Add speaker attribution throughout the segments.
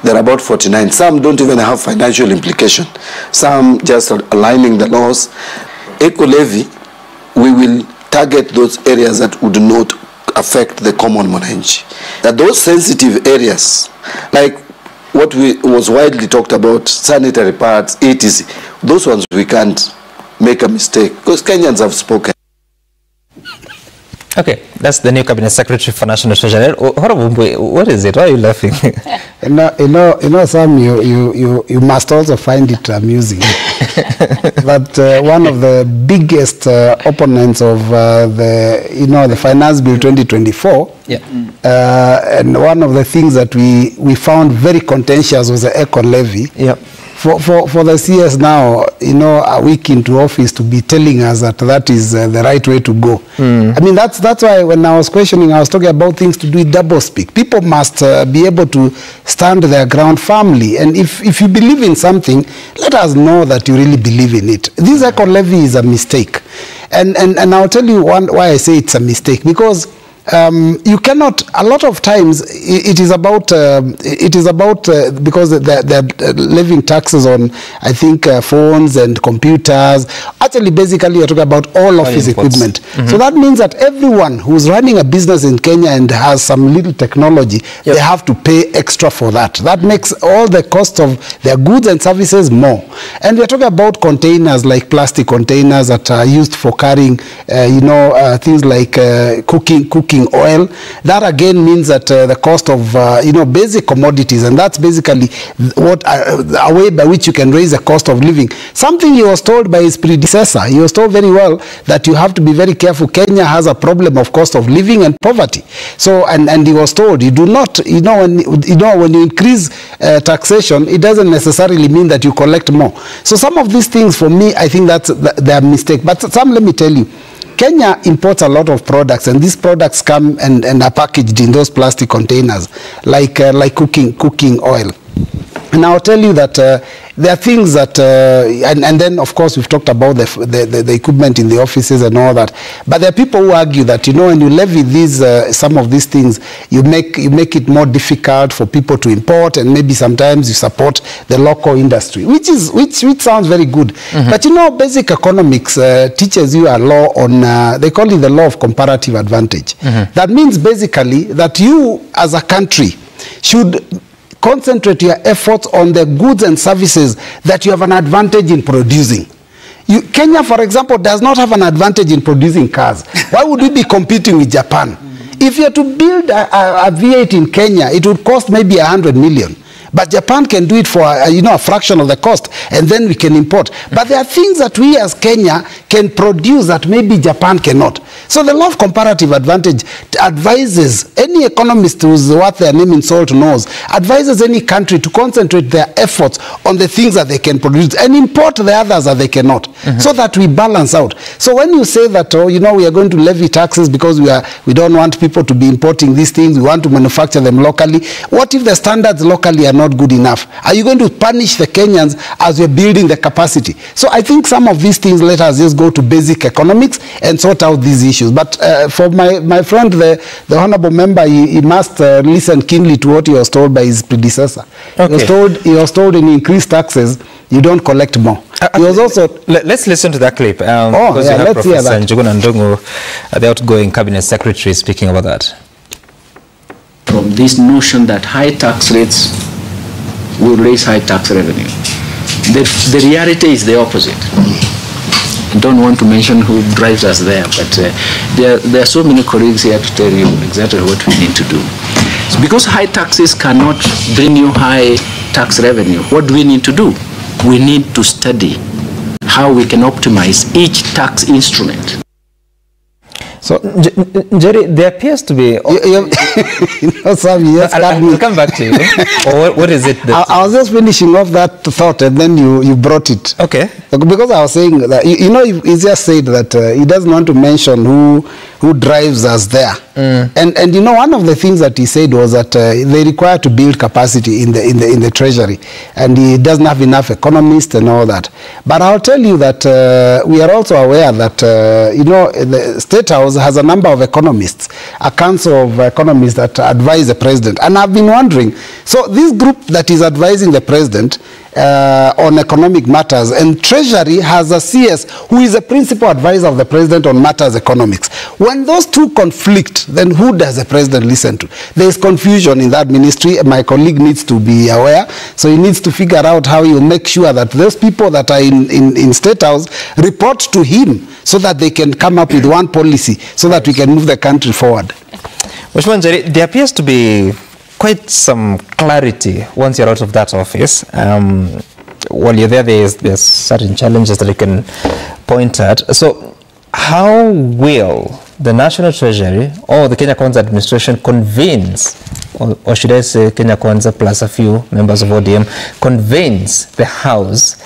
Speaker 1: There are about 49. Some don't even have financial implication. Some just are aligning the laws. Eco-levy, we will target those areas that would not affect the common mwananchi. That those sensitive areas, like what was widely talked about, sanitary pads, etc., those ones we can't make a mistake because Kenyans have spoken.
Speaker 2: Okay, that's the new Cabinet Secretary for National Treasury. What is it? Why are you laughing?
Speaker 3: Sam, you must also find it amusing. But one of the biggest opponents of the Finance Bill 2024, and one of the things that we found very contentious was the Econ levy.
Speaker 2: Yeah.
Speaker 3: For the CS now, a week into office to be telling us that is the right way to go. I mean, that's why when I was questioning, I was talking about things to do with double speak. People must be able to stand their ground firmly. And if you believe in something, let us know that you really believe in it. This Eco levy is a mistake. And I'll tell you why I say it's a mistake. Because you cannot, a lot of times it is about because they're levying taxes on, I think, phones and computers. Actually, basically you're talking about all office equipment. So that means that everyone who's running a business in Kenya and has some little technology, they have to pay extra for that. That makes all the cost of their goods and services more. And we're talking about containers, like plastic containers that are used for carrying things like cooking oil. That again means that the cost of basic commodities, and that's basically what a way by which you can raise the cost of living. Something he was told by his predecessor. He was told very well that you have to be very careful. Kenya has a problem of cost of living and poverty. So and he was told you do not when you increase taxation, it doesn't necessarily mean that you collect more. So some of these things, for me, I think that's their mistake. But some, let me tell you, Kenya imports a lot of products, and these products come and are packaged in those plastic containers, like cooking oil. And I'll tell you that there are things that, and then of course we've talked about the equipment in the offices and all that. But there are people who argue that when you levy these some of these things, you make it more difficult for people to import, and maybe sometimes you support the local industry, which sounds very good. But basic economics teaches you a law on they call it the law of comparative advantage. That means basically that you as a country should concentrate your efforts on the goods and services that you have an advantage in producing. Kenya, for example, does not have an advantage in producing cars. Why would we be competing with Japan? If you are to build a V8 in Kenya, it would cost maybe 100 million. But Japan can do it for a fraction of the cost, and then we can import. But there are things that we as Kenya can produce that maybe Japan cannot. So the law of comparative advantage advises any economist who's worth their name in salt knows, advises any country to concentrate their efforts on the things that they can produce and import the others that they cannot, so that we balance out. So when you say that, we are going to levy taxes because we don't want people to be importing these things, we want to manufacture them locally. What if the standards locally are not good enough? Are you going to punish the Kenyans as we're building the capacity? So I think some of these things, let us just go to basic economics and sort out these issues. But for my friend, the honorable member, he must listen keenly to what he was told by his predecessor. Okay. He was told in increased taxes, you don't collect more. He was also...
Speaker 2: Let's listen to that clip. Because you have Professor Njuguna Ndungu, the outgoing cabinet secretary, speaking about that.
Speaker 4: From this notion that high tax rates will raise high tax revenue. The reality is the opposite. I don't want to mention who drives us there, but there are so many colleagues here to tell you exactly what we need to do. So because high taxes cannot bring you high tax revenue, what do we need to do? We need to study how we can optimize each tax instrument.
Speaker 2: So, Jerry, there appears to be... I'll come back to you. Or what is it?
Speaker 3: I was just finishing off that thought, and then you brought it.
Speaker 2: Okay.
Speaker 3: Because I was saying that, he just said that he doesn't want to mention who who drives us there. And you know, one of the things that he said was that they require to build capacity in the Treasury, and he doesn't have enough economists and all that. But I'll tell you that we are also aware that you know, the State House has a number of economists, a council of economists that advise the president. And I've been wondering, so this group that is advising the president on economic matters, and Treasury has a CS who is a principal advisor of the president on matters economics. When those two conflict, then who does the president listen to? There is confusion in that ministry. My colleague needs to be aware, so he needs to figure out how he will make sure that those people that are in State House report to him, so that they can come up with one policy so that we can move the country forward.
Speaker 2: Mheshimiwa Njeri, there appears to be quite some clarity once you're out of that office. While you're there, there's certain challenges that you can point at. So how will the National Treasury or the Kenya Kwanza administration convince, or should I say Kenya Kwanza plus a few members of ODM, convince the House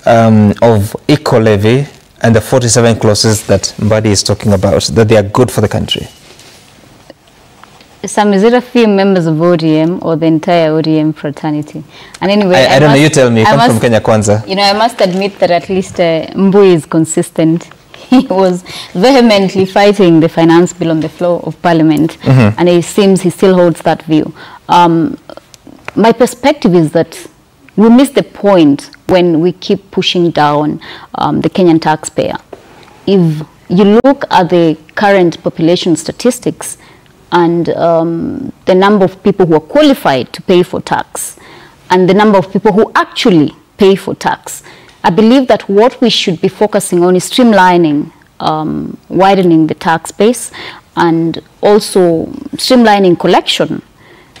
Speaker 2: of eco levy and the 47 clauses that Mbadi is talking about, that they are good for the country?
Speaker 5: Sam, is it a few members of ODM or the entire ODM fraternity? And anyway,
Speaker 2: I don't know, you tell me. Come from Kenya Kwanza.
Speaker 5: You know, I must admit that at least Mbui is consistent. He was vehemently fighting the finance bill on the floor of Parliament, and it seems he still holds that view. My perspective is that we miss the point when we keep pushing down the Kenyan taxpayer. If you look at the current population statistics and the number of people who are qualified to pay for tax and the number of people who actually pay for tax, I believe that what we should be focusing on is streamlining, widening the tax base, and also streamlining collection.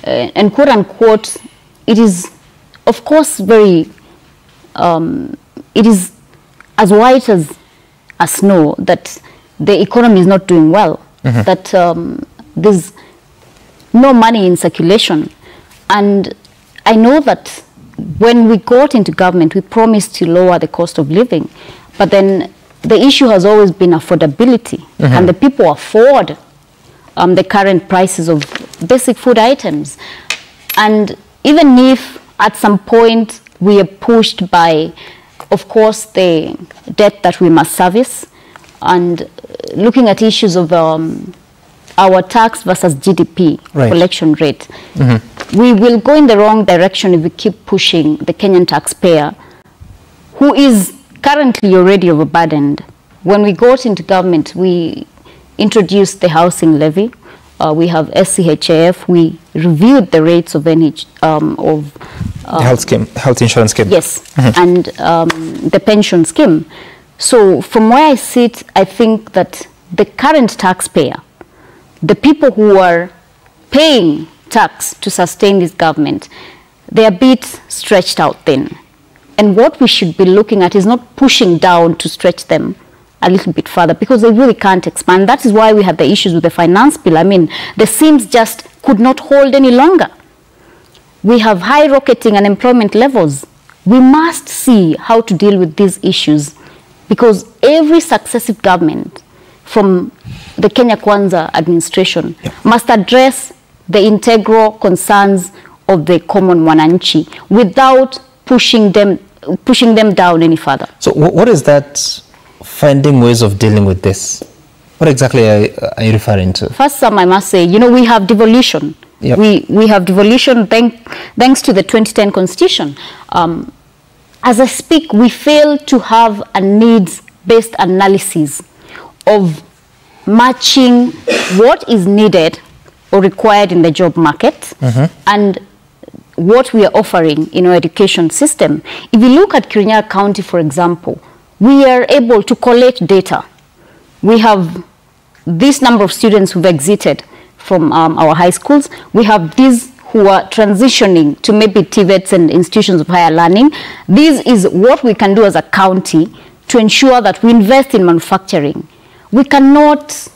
Speaker 5: And quote unquote, it is of course very, it is as white as snow that the economy is not doing well, that there's no money in circulation. And I know that when we got into government, we promised to lower the cost of living, but then the issue has always been affordability. Can the people afford the current prices of basic food items? And even if at some point we are pushed by, of course, the debt that we must service, and looking at issues of our tax versus GDP collection rate, we will go in the wrong direction if we keep pushing the Kenyan taxpayer, who is currently already overburdened. When we got into government, we introduced the housing levy. We have SCHAF. We reviewed the rates of health insurance scheme. Yes, and the pension scheme. So from where I sit, I think that the current taxpayer, the people who are paying tax to sustain this government, they are a bit stretched out thin. And what we should be looking at is not pushing down to stretch them a little bit further, because they really can't expand. That is why we had the issues with the finance bill. I mean, the seams just could not hold any longer. We have high rocketing unemployment levels. We must see how to deal with these issues, because every successive government from the Kenya Kwanza administration must address the integral concerns of the common mwananchi without pushing them down any further. So
Speaker 2: what is that finding ways of dealing with this? What exactly are you referring to?
Speaker 5: First, I must say, you know, we have devolution. We have devolution thanks to the 2010 Constitution. As I speak, we fail to have a needs-based analysis of matching what is needed or required in the job market and what we are offering in our education system. If you look at Kirinyaga County, for example, we are able to collect data. We have this number of students who've exited from our high schools. We have these who are transitioning to maybe TVETs and institutions of higher learning. This is what we can do as a county to ensure that we invest in manufacturing. We cannot,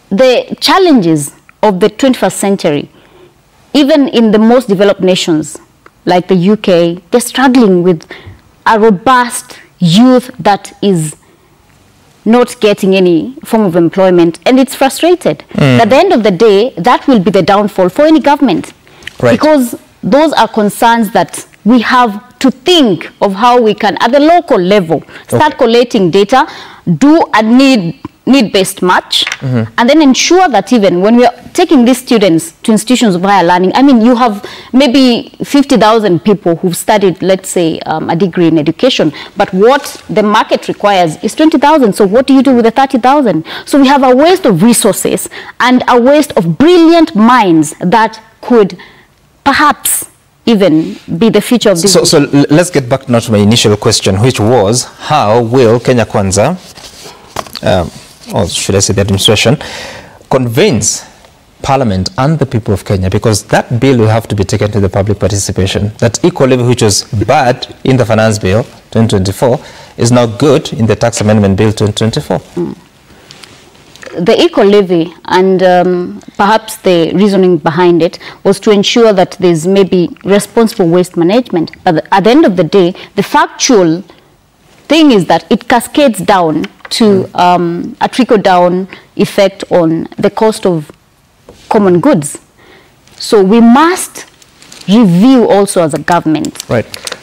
Speaker 5: the challenges of the 21st century, even in the most developed nations like the UK, they're struggling with a robust youth that is not getting any form of employment, and it's frustrated. At the end of the day, that will be the downfall for any government.
Speaker 2: Right.
Speaker 5: Because those are concerns that we have to think of how we can, at the local level, start collating data, do a need-based match, and then ensure that even when we are taking these students to institutions of higher learning, I mean, you have maybe 50,000 people who've studied, let's say, a degree in education, but what the market requires is 20,000. So what do you do with the 30,000? So we have a waste of resources and a waste of brilliant minds that could perhaps even be the future of this.
Speaker 2: So let's get back now to my initial question, which was, how will Kenya Kwanza, or should I say the administration, convince Parliament and the people of Kenya, because that bill will have to be taken to the public participation. That equal levy, which was bad in the Finance Bill 2024, is now good in the Tax Amendment Bill 2024.
Speaker 5: The equal levy and perhaps the reasoning behind it was to ensure that there's maybe responsible waste management. But at the end of the day, the factual thing is that it cascades down to a trickle-down effect on the cost of common goods. So we must review also as a government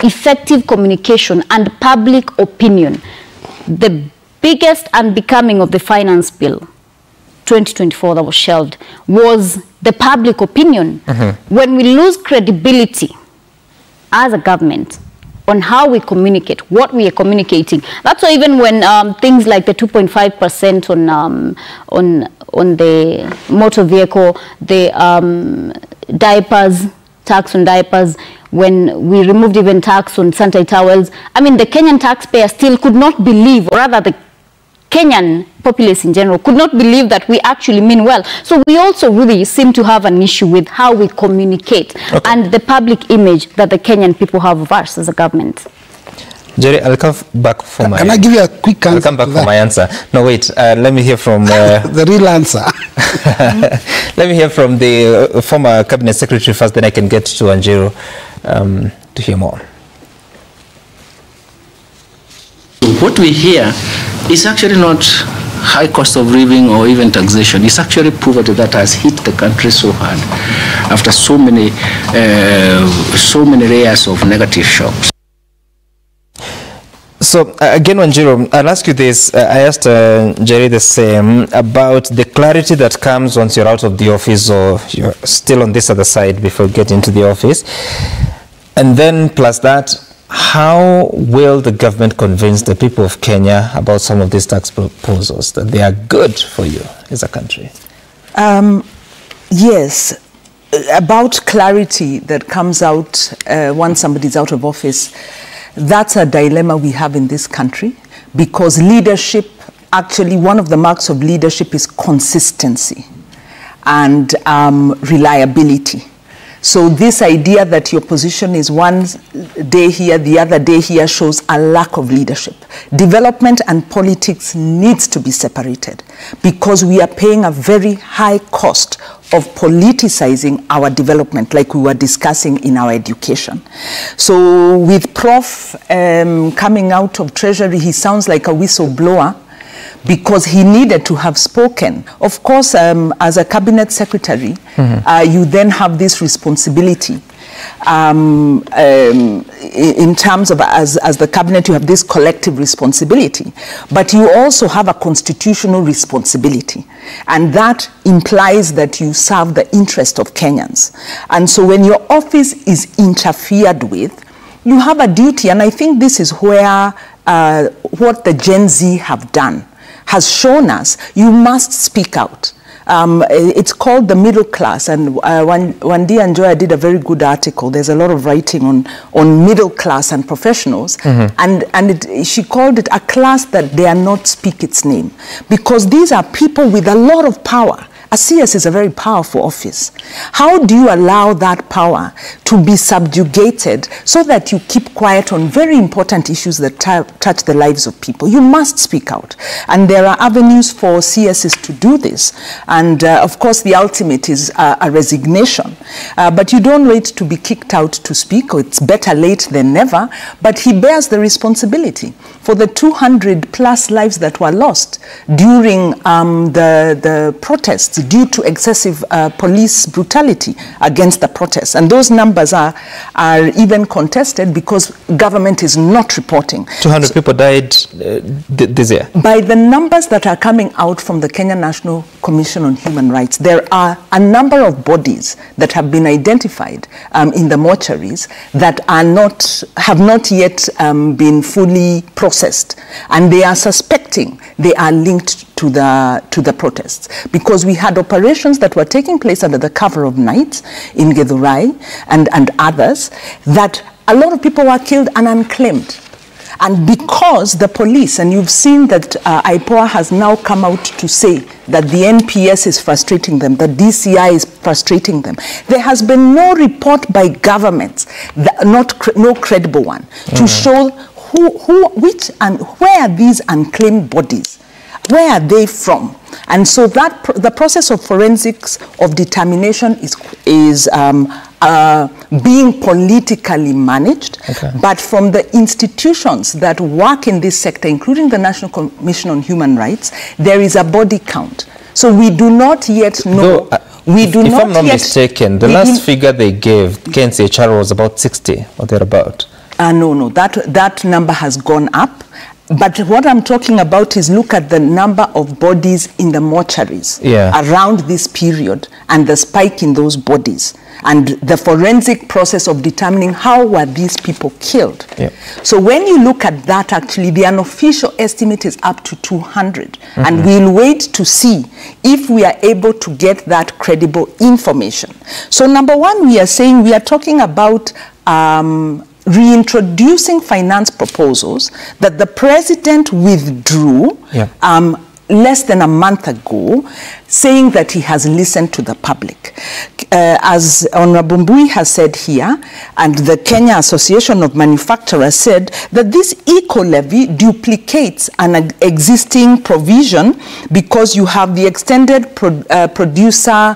Speaker 5: effective communication and public opinion. The biggest unbecoming of the Finance Bill 2024 that was shelved was the public opinion. When we lose credibility as a government on how we communicate, what we are communicating, that's why even when things like the 2.5% on the motor vehicle, the diapers, tax on diapers, when we removed even tax on sanitary towels, I mean, the Kenyan taxpayer still could not believe, or rather the Kenyan populace in general could not believe that we actually mean well. So we also really seem to have an issue with how we communicate and the public image that the Kenyan people have of us as a government.
Speaker 2: Jerry, I'll come back for my...
Speaker 3: Can I give you a quick answer?
Speaker 2: I'll come back for my answer. No, wait, let me hear from...
Speaker 3: the real answer.
Speaker 2: Let me hear from the former Cabinet Secretary first, then I can get to Anjiro to hear more.
Speaker 4: What we hear is actually not high cost of living or even taxation. It's actually poverty that has hit the country so hard after so many layers of negative shocks.
Speaker 2: So again, Wanjiru, I'll ask you this. I asked Jerry the same about the clarity that comes once you're out of the office or you're still on this other side before getting into the office. And then plus that, how will the government convince the people of Kenya about some of these tax proposals, that they are good for you as a country?
Speaker 6: Yes, about clarity that comes out once somebody's out of office, that's a dilemma we have in this country, because leadership, actually one of the marks of leadership is consistency and reliability. So this idea that your position is one day here, the other day here, shows a lack of leadership. Development and politics needs to be separated, because we are paying a very high cost of politicizing our development, like we were discussing in our education. So with Prof coming out of Treasury, he sounds like a whistleblower, because he needed to have spoken. Of course, as a cabinet secretary, you then have this responsibility. In terms of, as the cabinet, you have this collective responsibility, but you also have a constitutional responsibility. And that implies that you serve the interest of Kenyans. And so when your office is interfered with, you have a duty, and I think this is where what the Gen Z have done has shown us, you must speak out. It's called the middle class, and Wandi and Joya did a very good article. There's a lot of writing on middle class and professionals, and she called it a class that dare not speak its name, because these are people with a lot of power a CS is a very powerful office. How do you allow that power to be subjugated so that you keep quiet on very important issues that touch the lives of people? You must speak out. And there are avenues for CSs to do this. And of course, the ultimate is a resignation. But you don't wait to be kicked out to speak, or it's better late than never. But he bears the responsibility for the 200 plus lives that were lost during the protests due to excessive police brutality against the protests. And those numbers are even contested because government is not reporting.
Speaker 2: 200 people died this year?
Speaker 6: By the numbers that are coming out from the Kenya National Commission on Human Rights, there are a number of bodies that have been identified in the mortuaries that have not yet been fully processed, and they are suspecting they are linked to the protests, because we had operations that were taking place under the cover of night in Githurai and others, that a lot of people were killed and unclaimed. And because the police, and you've seen that IPOA has now come out to say that the NPS is frustrating them, that DCI is frustrating them, there has been no report by governments, no credible one, to show which and where are these unclaimed bodies, where are they from? And so that the process of forensics of determination is being politically managed, but from the institutions that work in this sector, including the National Commission on Human Rights, there is a body count. So we do not yet know.
Speaker 2: If I'm not mistaken, the last figure they gave, KNCHR, was about 60 or thereabout.
Speaker 6: No, that number has gone up. But what I'm talking about is look at the number of bodies in the mortuaries around this period and the spike in those bodies and the forensic process of determining how were these people killed. So when you look at that, actually, the unofficial estimate is up to 200. And we'll wait to see if we are able to get that credible information. So number one, we are talking about reintroducing finance proposals that the president withdrew less than a month ago, saying that he has listened to the public. As Honorable Mbui has said here, and the Kenya Association of Manufacturers said that this eco-levy duplicates an existing provision because you have the extended producer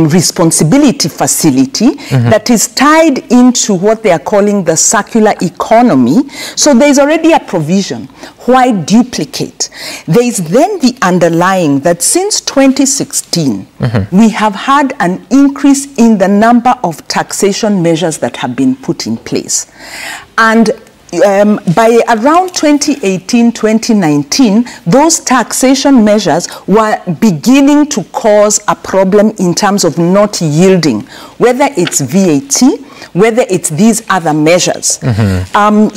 Speaker 6: responsibility facility that is tied into what they are calling the circular economy. So there's already a provision. Why duplicate? There is then the underlying that since 2016, we have had an increase in the number of taxation measures that have been put in place. And by around 2018, 2019, those taxation measures were beginning to cause a problem in terms of not yielding, whether it's VAT, whether it's these other measures.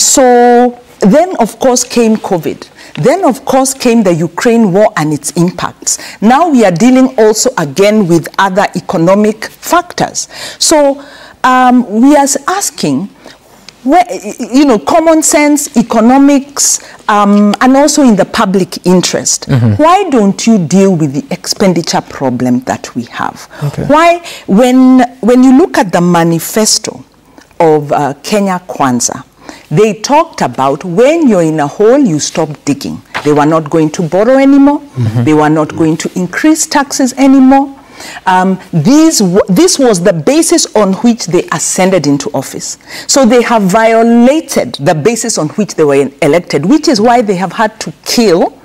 Speaker 6: So then, of course, came COVID. Then, of course, came the Ukraine war and its impacts. Now we are dealing also again with other economic factors. So we are asking, where, common sense, economics, and also in the public interest. Why don't you deal with the expenditure problem that we have? Why, when you look at the manifesto of Kenya Kwanza, they talked about when you're in a hole, you stop digging. They were not going to borrow anymore. They were not going to increase taxes anymore. This was the basis on which they ascended into office. So they have violated the basis on which they were elected, which is why they have had to kill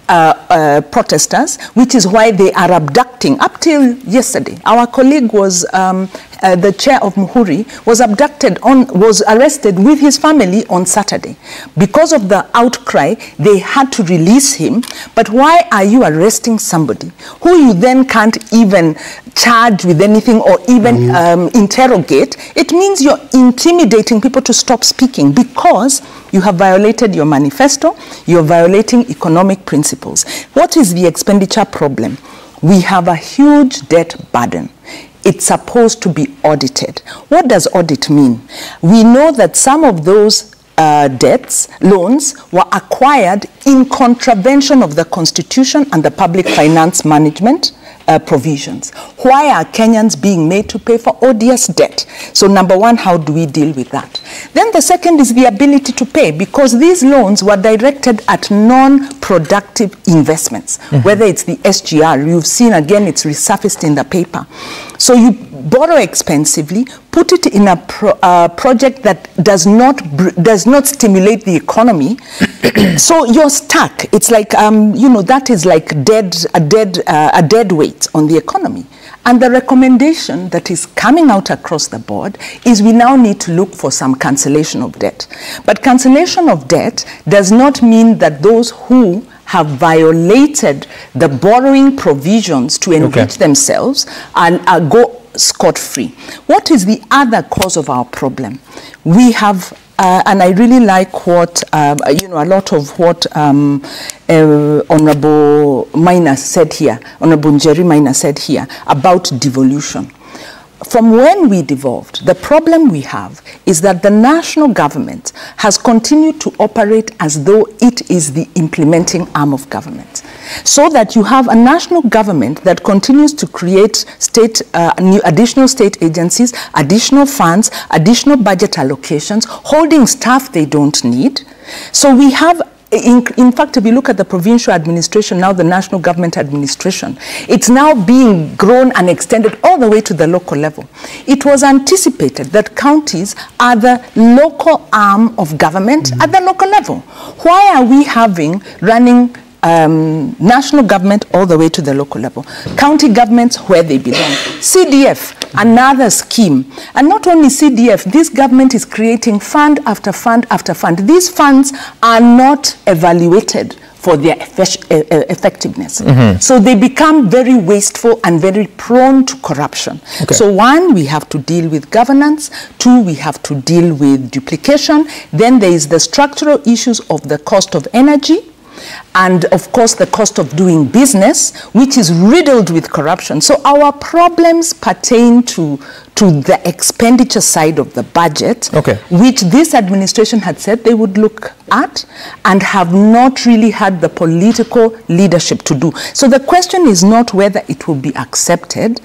Speaker 6: protesters, which is why they are abducting. Up till yesterday, our colleague was the chair of Muhuri was arrested with his family on Saturday. Because of the outcry, they had to release him. But why are you arresting somebody who you then can't even charge with anything or even interrogate? It means you're intimidating people to stop speaking because you have violated your manifesto, you're violating economic principles. What is the expenditure problem? We have a huge debt burden. It's supposed to be audited. What does audit mean? We know that some of those loans were acquired in contravention of the Constitution and the public finance management provisions. Why are Kenyans being made to pay for odious debt? So number one, how do we deal with that? Then the second is the ability to pay, because these loans were directed at non-productive investments, whether it's the SGR, you've seen again, it's resurfaced in the paper. So you borrow expensively, put it in a project that does not stimulate the economy. So you're stuck. It's like, you know, that is like a dead weight on the economy. And the recommendation that is coming out across the board is we now need to look for some cancellation of debt. But cancellation of debt does not mean that those who have violated the borrowing provisions to enrich themselves and go scot-free. What is the other cause of our problem? We have, and I really like what, you know, a lot of what Honorable Maina said here, Honorable Njeri Maina said here about devolution. From when we devolved, the problem we have is that the national government has continued to operate as though it is the implementing arm of government. So that you have a national government that continues to create additional state agencies, additional funds, additional budget allocations, holding staff they don't need. So we have, in fact, if you look at the provincial administration, now the national government administration, it's now being grown and extended all the way to the local level. It was anticipated that counties are the local arm of government at the local level. Why are we running national government all the way to the local level? County governments where they belong. CDF, another scheme. And not only CDF, this government is creating fund after fund after fund. These funds are not evaluated for their effectiveness. So they become very wasteful and very prone to corruption. So one, we have to deal with governance. Two, we have to deal with duplication. Then there is the structural issues of the cost of energy, and of course the cost of doing business, which is riddled with corruption. So our problems pertain to the expenditure side of the budget, which this administration had said they would look at and have not really had the political leadership to do. So the question is not whether it will be accepted.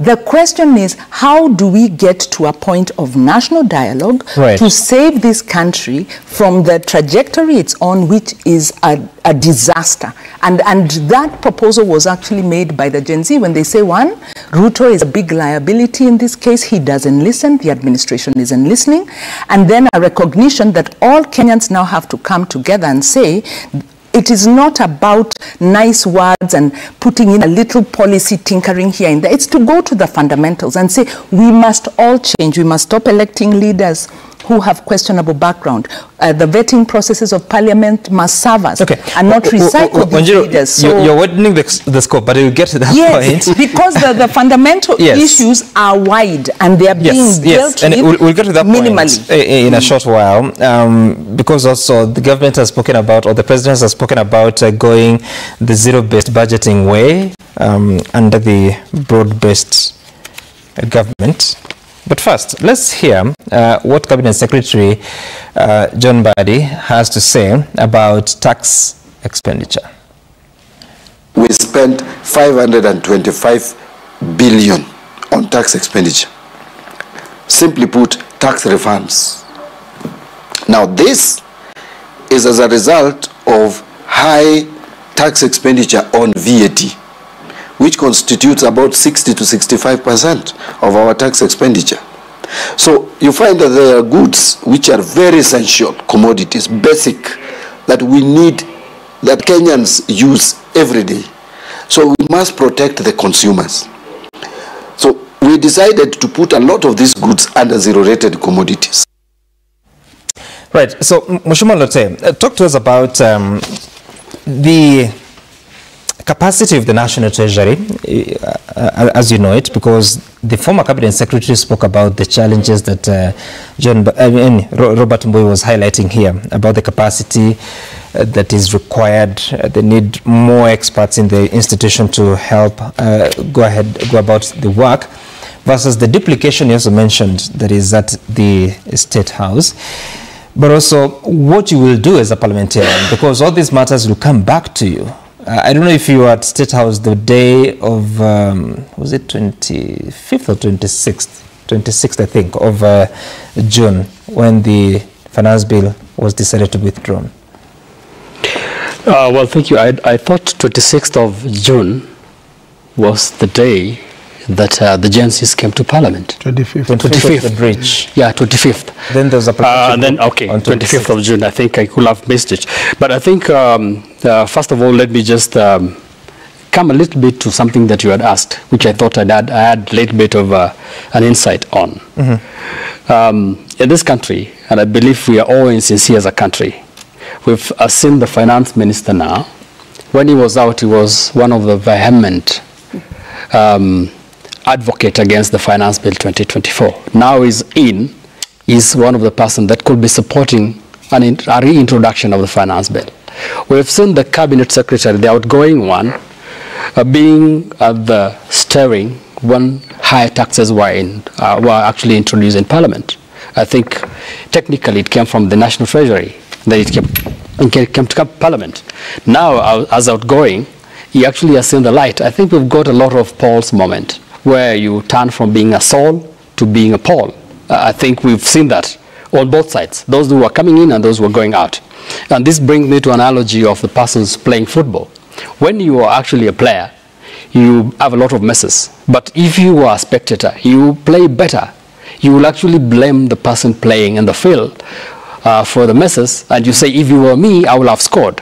Speaker 6: The question is, how do we get to a point of national dialogue to save this country from the trajectory it's on, which is a disaster? And that proposal was actually made by the Gen Z when they say, one, Ruto is a big liability in this case. He doesn't listen. The administration isn't listening. And then a recognition that all Kenyans now have to come together and say, it is not about nice words and putting in a little policy tinkering here and there. It's to go to the fundamentals and say, we must all change. We must stop electing leaders who have questionable background. The vetting processes of parliament must serve us and not recycle these leaders. So
Speaker 2: you're widening the scope, but we'll get to that point.
Speaker 6: Because the fundamental issues are wide and they are being dealt with
Speaker 2: we'll get to that
Speaker 6: minimally.
Speaker 2: Point in a short while, because also the government has spoken about, or the president has spoken about going the zero-based budgeting way under the broad-based government. But first, let's hear what Cabinet Secretary John Mbadi has to say about tax expenditure.
Speaker 1: We spent 525 billion on tax expenditure. Simply put, tax refunds. Now this is as a result of high tax expenditure on VAT, which constitutes about 60 to 65% of our tax expenditure. So you find that there are goods which are very essential, commodities, basic, that we need, that Kenyans use every day. So we must protect the consumers. So we decided to put a lot of these goods under zero-rated commodities.
Speaker 2: Right, so Mheshimiwa Lote, talk to us about the capacity of the National Treasury, as you know it, because the former Cabinet Secretary spoke about the challenges that Robert Mbui was highlighting here, about the capacity that is required. They need more experts in the institution to help go about the work, versus the duplication you also mentioned that is at the State House. but also what you will do as a parliamentarian, because all these matters will come back to you. I don't know if you were at State House the day of, was it 25th or 26th? 26th, I think, of June, when the finance bill was decided to be withdrawn.
Speaker 7: Well, thank you. I thought 26th of June was the day that the GNCs came to Parliament.
Speaker 3: 25th.
Speaker 2: The bridge.
Speaker 7: Yeah, 25th.
Speaker 2: Then there's a
Speaker 7: then, okay, on 25th of June. I think I could have missed it. But I think, first of all, let me just come a little bit to something that you had asked, which I thought I had a little bit of an insight on. In this country, and I believe we are all insincere as a country, we've seen the finance minister now. When he was out, he was one of the vehement advocate against the Finance Bill 2024. Now he's in, is one of the person that could be supporting a reintroduction of the Finance Bill. We've seen the Cabinet Secretary, the outgoing one, being at the steering when higher taxes were actually introduced in Parliament. I think technically it came from the National Treasury, then it came to Parliament. Now, as outgoing, he actually has seen the light. I think we've got a lot of Paul's moment, where you turn from being a Saul to being a Paul. I think we've seen that on both sides, those who are coming in and those who are going out. And this brings me to an analogy of the persons playing football. When you are actually a player, you have a lot of misses. But if you are a spectator, you play better. You will actually blame the person playing in the field for the misses, and you say, if you were me, I will have scored.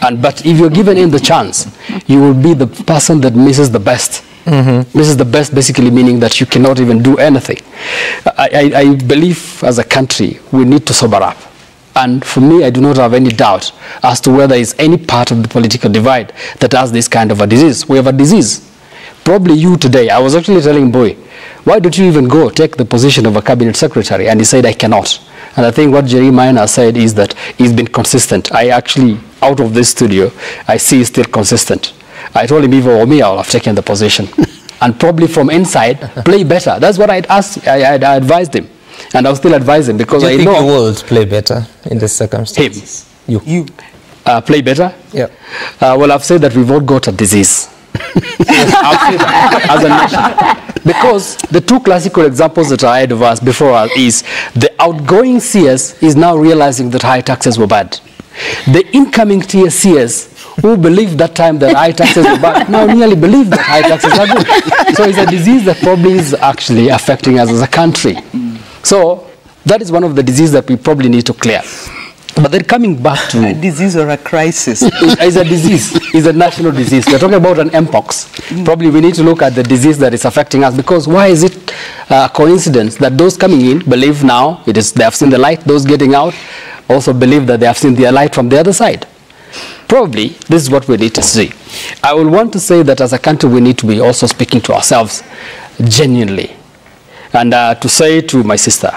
Speaker 7: But if you're given in the chance, you will be the person that misses the best. Misses the best, basically meaning that you cannot even do anything. I believe as a country, we need to sober up. And for me, I do not have any doubt as to whether there is any part of the political divide that has this kind of a disease. We have a disease. Probably you today, I was actually telling Boy, why don't you even go take the position of a cabinet secretary? And he said, I cannot. And I think what Jerry Minor said is that he's been consistent. I actually, out of this studio, I see he's still consistent. I told him, if it were me, I would have taken the position. And probably from inside, play better. That's what I'd asked, I advised him. And I'll still advise him because I know... Do you think
Speaker 2: you will play better in this circumstances?
Speaker 7: Him. You. Play better?
Speaker 2: Yeah.
Speaker 7: Well, I've said that we've all got a disease. I'll say that as a nation. Because the two classical examples that are ahead of us before us is the outgoing CS is now realizing that high taxes were bad. The incoming TSCS who believed that time that high taxes were bad now nearly believe that high taxes are good. So it's a disease that probably is actually affecting us as a country. So that is one of the diseases that we probably need to clear. But then coming back to...
Speaker 6: A disease or a crisis.
Speaker 7: It's a disease. It's a national disease. We're talking about an mpox. Probably we need to look at the disease that is affecting us, because why is it a coincidence that those coming in believe now they have seen the light, those getting out also believe that they have seen the light from the other side? Probably this is what we need to see. I will want to say that as a country we need to be also speaking to ourselves genuinely. And to say to my sister,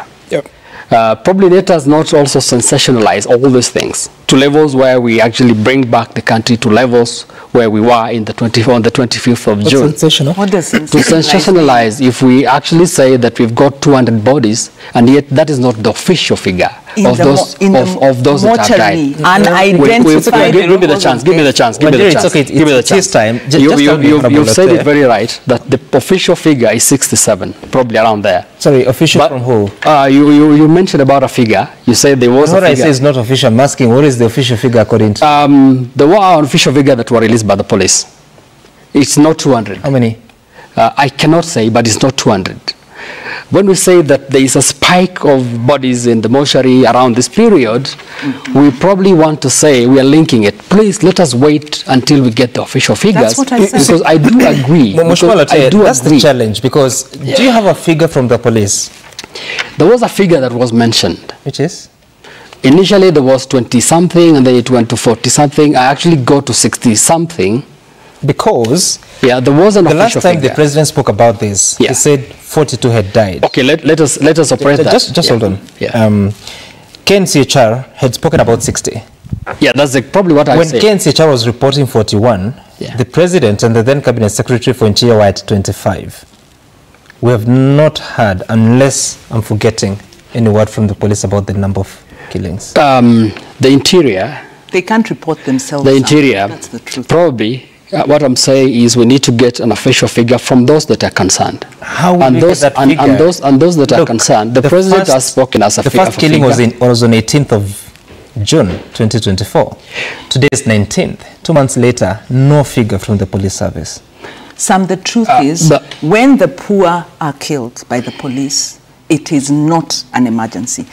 Speaker 7: probably let us not also sensationalize all these things to levels where we actually bring back the country to levels where we were on the 25th of June.
Speaker 2: Sensational?
Speaker 6: What does
Speaker 7: to sensationalize if we actually say that we've got 200 bodies, and yet that is not the official figure of those that have died.
Speaker 6: Unidentified.
Speaker 7: Give me the chance. Give me the chance. Give me the chance.
Speaker 2: It's okay.
Speaker 7: Give me the chance.
Speaker 2: Time.
Speaker 7: You've said it very right that the official figure is 67, probably around there.
Speaker 2: Sorry, official from who?
Speaker 7: You mentioned about a figure. You said there was a figure.
Speaker 2: What I say is not official. I'm asking, what is the official figure according to?
Speaker 7: There were an official figure that were released by the police. It's not 200.
Speaker 2: How many?
Speaker 7: I cannot say, but it's not 200. When we say that there is a spike of bodies in the mortuary around this period, we probably want to say we are linking it. Please let us wait until we get the official figures.
Speaker 6: That's what I said.
Speaker 7: Because I do agree.
Speaker 2: That's the challenge, because do you have a figure from the police?
Speaker 7: There was a figure that was mentioned.
Speaker 2: Which is?
Speaker 7: Initially there was 20-something, and then it went to 40-something. I actually got to 60-something.
Speaker 2: Because
Speaker 7: there was an
Speaker 2: the last time
Speaker 7: figure.
Speaker 2: the president spoke about this, he said 42 had died.
Speaker 7: Okay, let us operate that.
Speaker 2: Just hold on. KNCHR had spoken about 60.
Speaker 7: Yeah, that's probably what I said.
Speaker 2: When KNCHR was reporting 41, the president and the then cabinet secretary for Interior were at 25. We have not heard, unless I'm forgetting, any word from the police about the number of killings?
Speaker 7: The interior.
Speaker 6: They can't report themselves.
Speaker 7: The interior.
Speaker 6: That's the truth.
Speaker 7: Probably. What I'm saying is we need to get an official figure from those that are concerned.
Speaker 2: How will we get that figure?
Speaker 7: And those that are concerned. The president has spoken as a figure.
Speaker 2: The first killing was on 18th of June 2024. Today is 19th. 2 months later, no figure from the police service.
Speaker 6: Sam, the truth is, when the poor are killed by the police, it is not an emergency.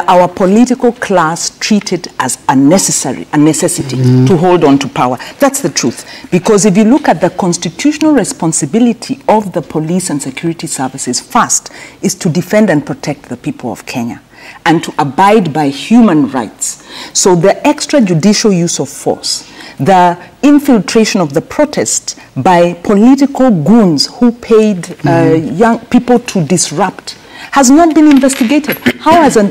Speaker 6: Our political class treat it as a necessity to hold on to power. That's the truth. Because if you look at the constitutional responsibility of the police and security services, first is to defend and protect the people of Kenya and to abide by human rights. So the extrajudicial use of force, the infiltration of the protest by political goons who paid young people to disrupt has not been investigated. How, as a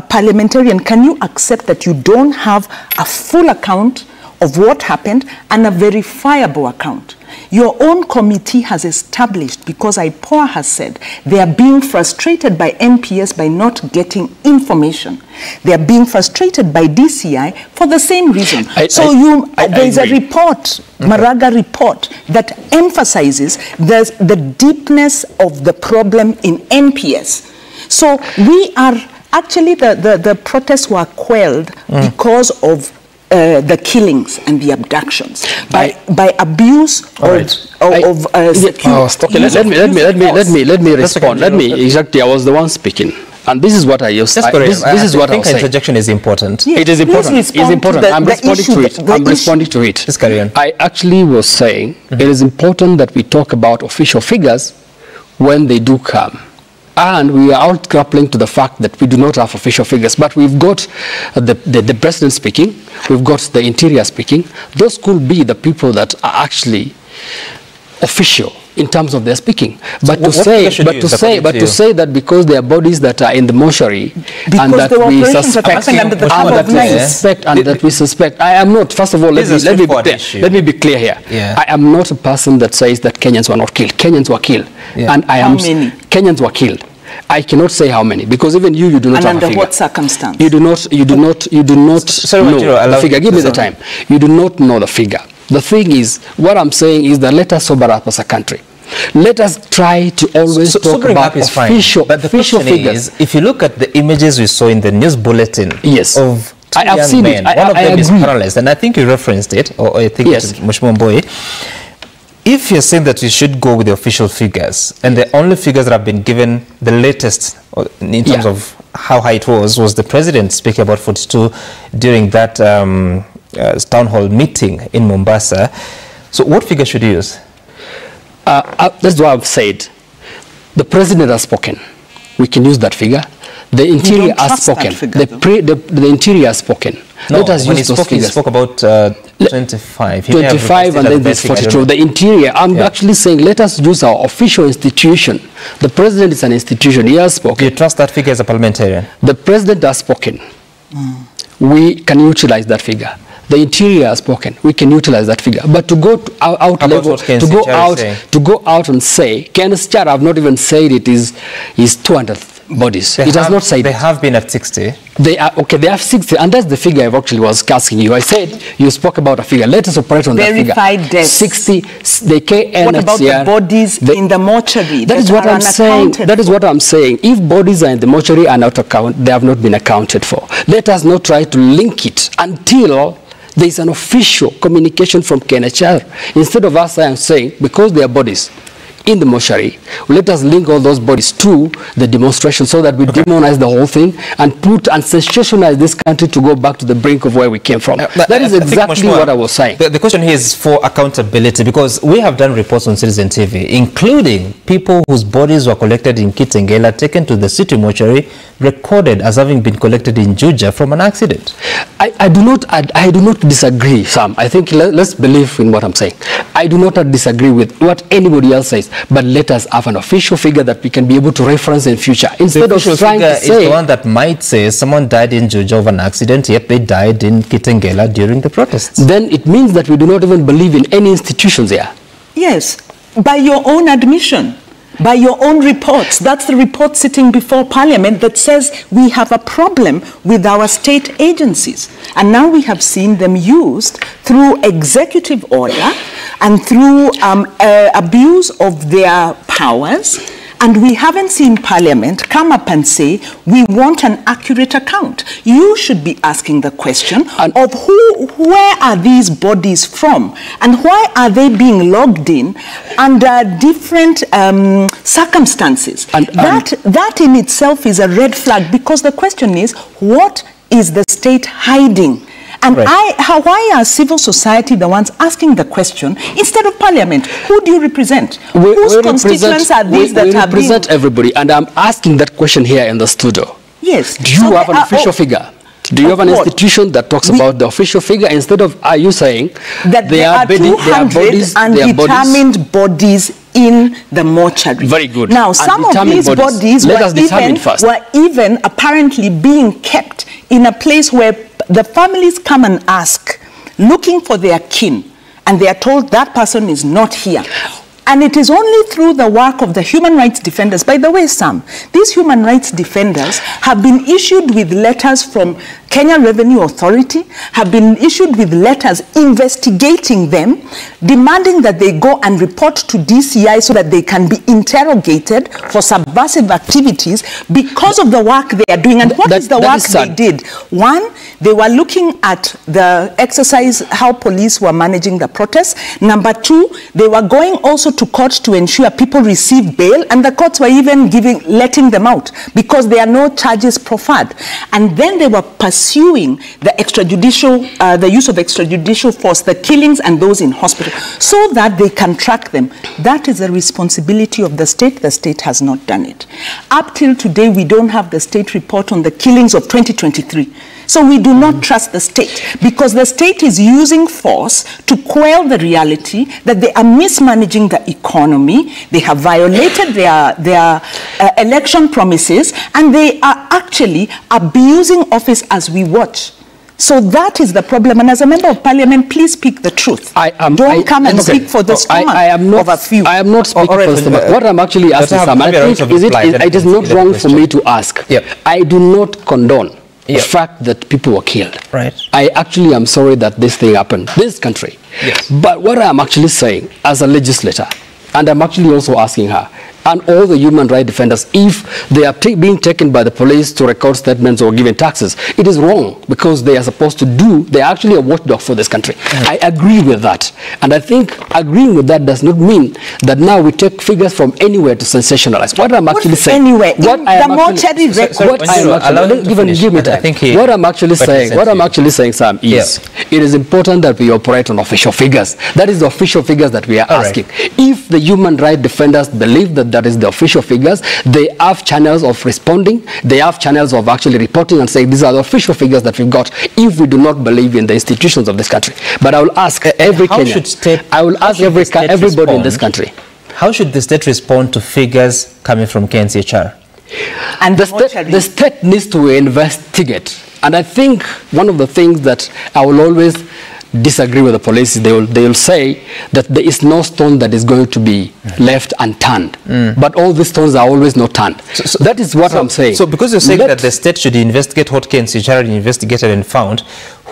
Speaker 6: parliamentarian, can you accept that you don't have a full account of what happened and a verifiable account? Your own committee has established, because IPOA has said, they are being frustrated by NPS by not getting information. They are being frustrated by DCI for the same reason. There is a report, Maraga report, that emphasizes the deepness of the problem in NPS. So we are, actually the protests were quelled because of the killings and the abductions by abuse of
Speaker 7: let me respond. Exactly, I was the one speaking. And this is what I used. This is what I was saying.
Speaker 2: Interjection is important.
Speaker 7: It is important. It's important. I'm responding to it.
Speaker 2: Just carry on.
Speaker 7: I actually was saying it is important that we talk about official figures when they do come. And we are out grappling to the fact that we do not have official figures. But we've got the president speaking. We've got the interior speaking. Those could be the people that are actually official in terms of their speaking. But to say that because there are bodies that are in the mortuary and that we suspect, I am not. First of all, let me be clear here. I am not a person that says that Kenyans were not killed. Kenyans were killed, and
Speaker 6: how many?
Speaker 7: Kenyans were killed. I cannot say how many, because even you do not have a figure.
Speaker 6: And under what circumstance?
Speaker 7: You do not know the figure. Give me the time. You do not know the figure. The thing is, what I'm saying is that let us sober up as a country. Let us try to always talk about official figures.
Speaker 2: Is, if you look at the images we saw in the news bulletin of two young men, one of them is paralyzed, and I think you referenced it, or I think it's Mheshimiwa Mbui. If you're saying that we should go with the official figures, and the only figures that have been given, the latest in terms of how high it was the president speaking about 42 during that town hall meeting in Mombasa. So what figure should you use?
Speaker 7: That's what I've said. The president has spoken. We can use that figure. The interior has spoken. The interior has spoken.
Speaker 2: No, let us use those figures. He spoke about 25.
Speaker 7: 25 and then there's 42. The interior, I'm actually saying let us use our official institution. The president is an institution. He has spoken.
Speaker 2: Do you trust that figure as a parliamentarian?
Speaker 7: The president has spoken. We can utilize that figure. The interior has spoken. We can utilize that figure. But to go out level, to go out and say, Kenya's Char, I've not even said it is 200 bodies. It has not said.
Speaker 2: They have been at 60.
Speaker 7: They are okay. They have 60, and that's the figure I actually was asking you. I said you spoke about a figure. Let us operate on that figure.
Speaker 6: Verified deaths.
Speaker 7: 60. The KNHCR.
Speaker 6: What about the bodies in the mortuary?
Speaker 7: That is what I'm saying. That is what I'm saying. If bodies are in the mortuary and not accounted, they have not been accounted for. Let us not try to link it until there is an official communication from KNHCR. Instead of us saying, because they are bodies in the mortuary, let us link all those bodies to the demonstration so that we demonize the whole thing and sensationalize this country to go back to the brink of where we came from. That is exactly what I was saying.
Speaker 2: The question here is for accountability, because we have done reports on Citizen TV, including people whose bodies were collected in Kitengela, taken to the city mortuary, recorded as having been collected in Juja from an accident.
Speaker 7: I do not disagree, Sam. I think let's believe in what I'm saying. I do not disagree with what anybody else says, but let us have an official figure that we can be able to reference in future. Instead of trying to say,
Speaker 2: is the one that might say someone died in Juja of an accident, yet they died in Kitengela during the protests.
Speaker 7: Then it means that we do not even believe in any institutions here.
Speaker 6: Yes, by your own admission. by your own reports. That's the report sitting before Parliament that says we have a problem with our state agencies. And now we have seen them used through executive order and through abuse of their powers. And we haven't seen Parliament come up and say, we want an accurate account. You should be asking the question of where are these bodies from? And why are they being logged in under different circumstances? That in itself is a red flag, because the question is, what is the state hiding? And why are civil society the ones asking the question instead of Parliament? Who do you represent? Whose constituents are these that have been...
Speaker 7: We represent everybody, and I'm asking that question here in the studio.
Speaker 6: Yes.
Speaker 7: Do you have an official figure? Do you have an institution that talks about the official figure, instead of, are you saying
Speaker 6: that there are 200 undetermined bodies in the mortuary?
Speaker 7: Very good.
Speaker 6: Now, some of these bodies were even apparently being kept in a place where the families come and ask, looking for their kin, and they are told that person is not here. And it is only through the work of the human rights defenders. By the way, Sam, these human rights defenders have been issued with letters from Kenya Revenue Authority, have been issued with letters investigating them, demanding that they go and report to DCI so that they can be interrogated for subversive activities because of the work they are doing. And what is the work they did? One, they were looking at the exercise, how police were managing the protests. Number two, they were going also to court to ensure people receive bail, and the courts were even letting them out because there are no charges proffered. And then they were pursuing the extrajudicial, the use of extrajudicial force, the killings and those in hospital, so that they can track them. That is the responsibility of the state. The state has not done it. Up till today, we don't have the state report on the killings of 2023. So we do not trust the state, because the state is using force to quell the reality that they are mismanaging the economy, they have violated their election promises, and they are actually abusing office as we watch. So that is the problem. And as a member of Parliament, please speak the truth. Don't come and speak for the stomach of a few.
Speaker 7: I am not speaking for the stomach. What I'm actually asking, Sam, I think it is not wrong for me to ask. I do not condone the fact that people were killed.
Speaker 2: Right.
Speaker 7: I actually am sorry that this thing happened, this country.
Speaker 2: Yes.
Speaker 7: But what I'm actually saying as a legislator, and I'm actually also asking her, and all the human rights defenders, if they are being taken by the police to record statements or giving taxes, it is wrong, because they are supposed to they are actually a watchdog for this country. I agree with that. And I think agreeing with that does not mean that now we take figures from anywhere to sensationalize. What I'm actually saying...
Speaker 6: Anyway, what
Speaker 7: I'm actually saying, Sam, is it is important that we operate on official figures. That is the official figures that we are asking. If the human rights defenders believe that is the official figures, they have channels of responding, they have channels of actually reporting and saying these are the official figures that we've got, if we do not believe in the institutions of this country. But I will ask every Kenyan, I will ask everybody in this country.
Speaker 2: How should the state respond to figures coming from KNCHR?
Speaker 6: And
Speaker 7: the state needs to investigate. And I think one of the things that I will always disagree with the police, they will say that there is no stone that is going to be left unturned. But all these stones are always not turned. So that is what I'm saying.
Speaker 2: So because you're saying that the state should investigate what KNCHR investigated and found,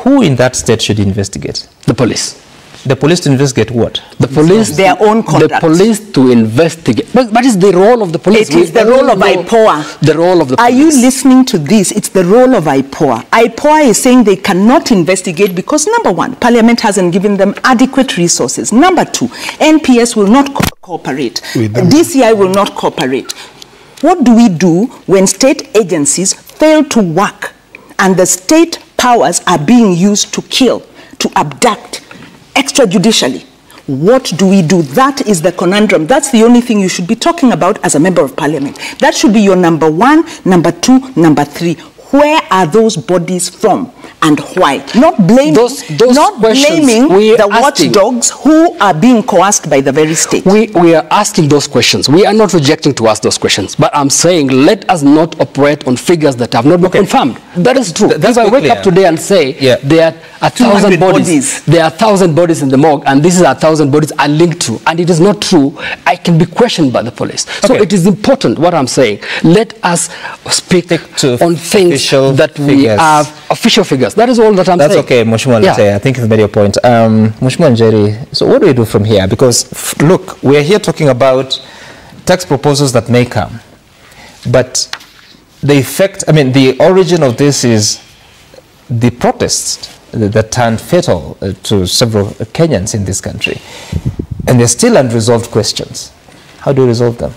Speaker 2: who in that state should investigate?
Speaker 7: The police.
Speaker 2: The police to investigate what?
Speaker 7: The police,
Speaker 6: their own conduct.
Speaker 7: The police to investigate. But it's the role of the police.
Speaker 6: It is the role of IPOA.
Speaker 7: The role of the police.
Speaker 6: Are you listening to this? It's the role of IPOA. IPOA is saying they cannot investigate because, number one, Parliament hasn't given them adequate resources. Number two, NPS will not cooperate. DCI will not cooperate. What do we do when state agencies fail to work and the state powers are being used to kill, to abduct, extrajudicially? What do we do? That is the conundrum. That's the only thing you should be talking about as a member of Parliament. That should be your number one, number two, number three. where are those bodies from and why? Not blaming, not blaming the watchdogs who are being coerced by the very state.
Speaker 7: We are asking those questions. We are not rejecting to ask those questions. But I'm saying let us not operate on figures that have not been confirmed. That is true. If I wake up today and say there are 1,000 bodies, there are 1,000 bodies in the morgue, and this is 1,000 bodies are linked to, and it is not true, I can be questioned by the police. So it is important, what I'm saying, let us speak on things that we have official figures. That is all that I'm saying. That's
Speaker 2: okay, Mheshimiwa Lute, I think you've made your point. Mheshimiwa Njeri, so what do we do from here? Because, look, we are here talking about tax proposals that may come, but the effect, I mean, the origin of this is the protests that turned fatal to several Kenyans in this country. And there's still unresolved questions. How do you resolve them?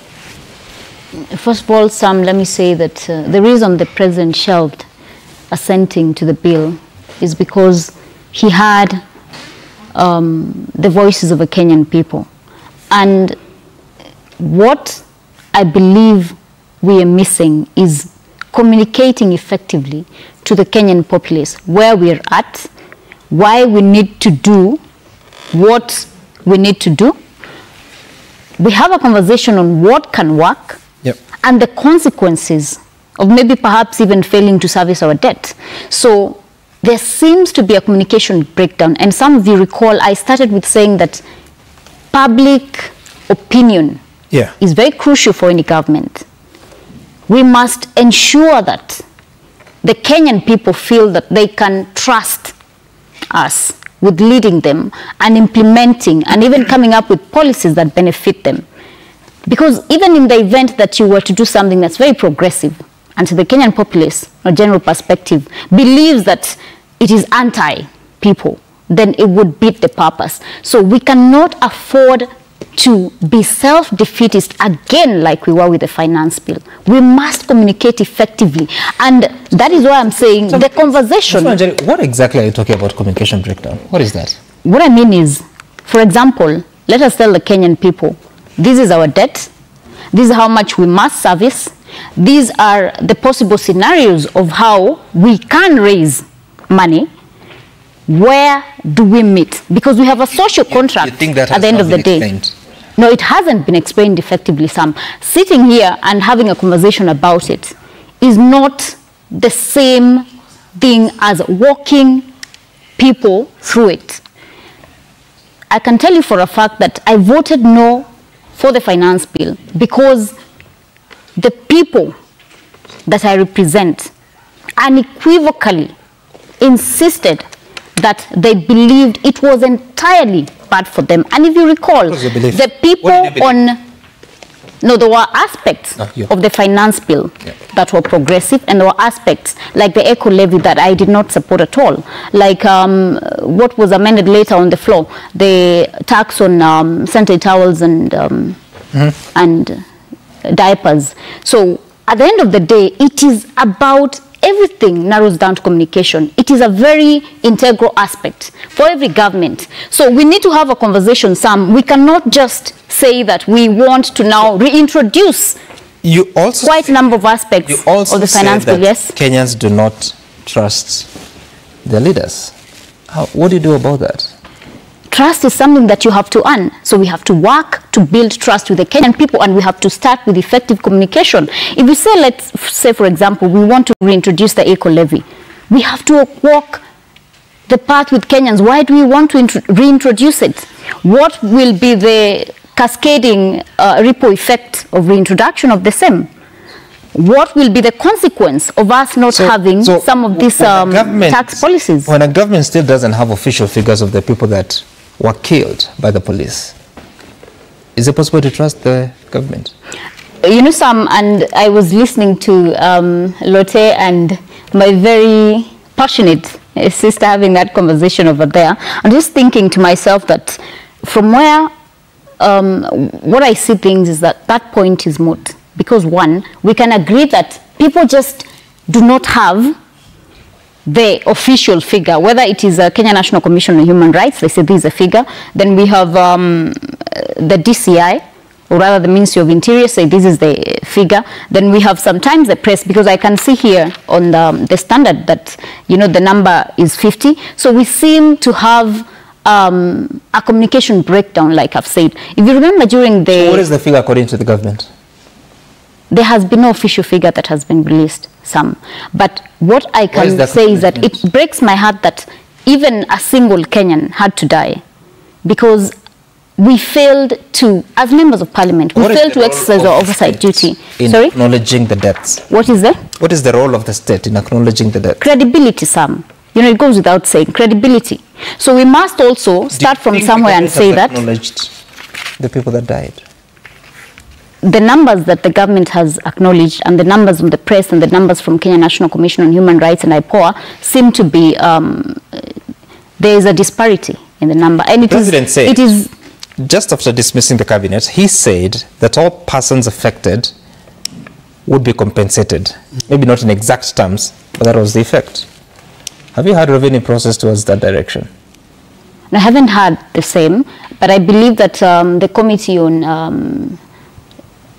Speaker 5: First of all, Sam, let me say that the reason the president shelved assenting to the bill is because he had the voices of the Kenyan people. And what I believe we are missing is communicating effectively to the Kenyan populace where we're at, why we need to do what we need to do. We have a conversation on what can work and the consequences of maybe perhaps even failing to service our debt. So there seems to be a communication breakdown. And some of you recall, I started with saying that public opinion is very crucial for any government. We must ensure that the Kenyan people feel that they can trust us with leading them and implementing and even coming up with policies that benefit them. Because even in the event that you were to do something that's very progressive, and to the Kenyan populace, or general perspective, believes that it is anti-people, then it would beat the purpose. So we cannot afford to be self-defeatist again like we were with the finance bill. We must communicate effectively. And that is why I'm saying the conversation...
Speaker 2: What exactly are you talking about communication breakdown? What is that?
Speaker 5: What I mean is, for example, let us tell the Kenyan people, this is our debt, this is how much we must service, these are the possible scenarios of how we can raise money. Where do we meet? Because we have a social contract at the end of the day. Explained. No, it hasn't been explained effectively, Sam. Sitting here and having a conversation about it is not the same thing as walking people through it. I can tell you for a fact that I voted no for the finance bill because the people that I represent unequivocally insisted that they believed it was entirely bad for them. And if you recall, the people there were aspects of the finance bill that were progressive, and there were aspects like the eco levy that I did not support at all. Like what was amended later on the floor, the tax on sanitary towels and diapers. So at the end of the day, it is about everything narrows down to communication. It is a very integral aspect for every government. So we need to have a conversation, Sam. We cannot just say that we want to now reintroduce quite a number of aspects of the finance bill. Yes,
Speaker 2: Kenyans do not trust their leaders. What do you do about that?
Speaker 5: Trust is something that you have to earn. So we have to work to build trust with the Kenyan people, and we have to start with effective communication. If we say, let's say, for example, we want to reintroduce the eco levy, we have to walk the path with Kenyans. Why do we want to reintroduce it? What will be the cascading ripple effect of reintroduction of the same? What will be the consequence of us not having some of these tax policies?
Speaker 2: When a government still doesn't have official figures of the people that were killed by the police, is it possible to trust the government?
Speaker 5: You know, Sam, and I was listening to Lotte and my very passionate sister having that conversation over there. I'm just thinking to myself that from where, what I see things is that that point is moot. Because one, we can agree that people just do not have the official figure, whether it is a Kenya National Commission on Human Rights, they say this is a figure. Then we have the DCI, or rather the Ministry of Interior say this is the figure, then we have sometimes the press, because I can see here on the standard that, you know, the number is 50. So we seem to have a communication breakdown, like I've said. If you remember during the...
Speaker 2: So what is the figure according to the government?
Speaker 5: There has been no official figure that has been released, some. But what I can say is that it breaks my heart that even a single Kenyan had to die, because we failed to, as members of parliament, we failed to exercise our oversight duty.
Speaker 2: In acknowledging the deaths.
Speaker 5: What is that?
Speaker 2: What is the role of the state in acknowledging the deaths?
Speaker 5: Credibility, Sam. You know, it goes without saying, credibility. So we must also start from somewhere and say that...
Speaker 2: acknowledged the people that died?
Speaker 5: The numbers that the government has acknowledged, and the numbers from the press and the numbers from Kenya National Commission on Human Rights and IPOA seem to be, there is a disparity in the number. And it is,
Speaker 2: just after dismissing the cabinet, he said that all persons affected would be compensated. Maybe not in exact terms, but that was the effect. Have you heard of any process towards that direction?
Speaker 5: I haven't heard the same, but I believe that the Committee on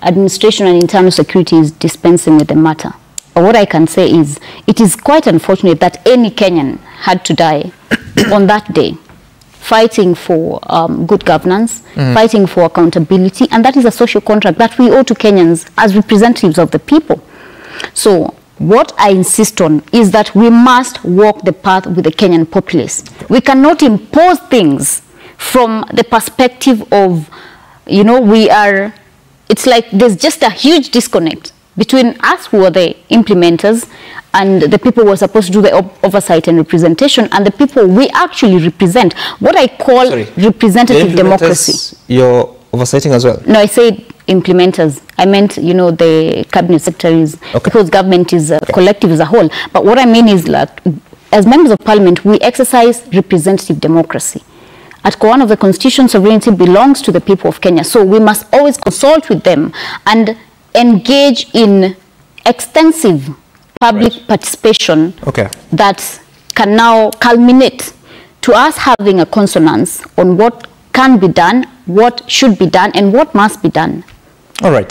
Speaker 5: Administration and Internal Security is dispensing with the matter. But what I can say is, it is quite unfortunate that any Kenyan had to die on that day, fighting for good governance, fighting for accountability, and that is a social contract that we owe to Kenyans as representatives of the people. So what I insist on is that we must walk the path with the Kenyan populace. We cannot impose things from the perspective of, you know, it's like there's just a huge disconnect between us, who are the implementers, and the people who are supposed to do the oversight and representation, and the people we actually represent. What I call representative democracy.
Speaker 2: You're oversighting as well?
Speaker 5: No, I said implementers. I meant, you know, the cabinet secretaries, because government is a collective as a whole. But what I mean is, like, as members of parliament, we exercise representative democracy. At core, one of the constitutional sovereignty belongs to the people of Kenya. So we must always consult with them and engage in extensive public participation that can now culminate to us having a consonance on what can be done, what should be done, and what must be done.
Speaker 2: All right.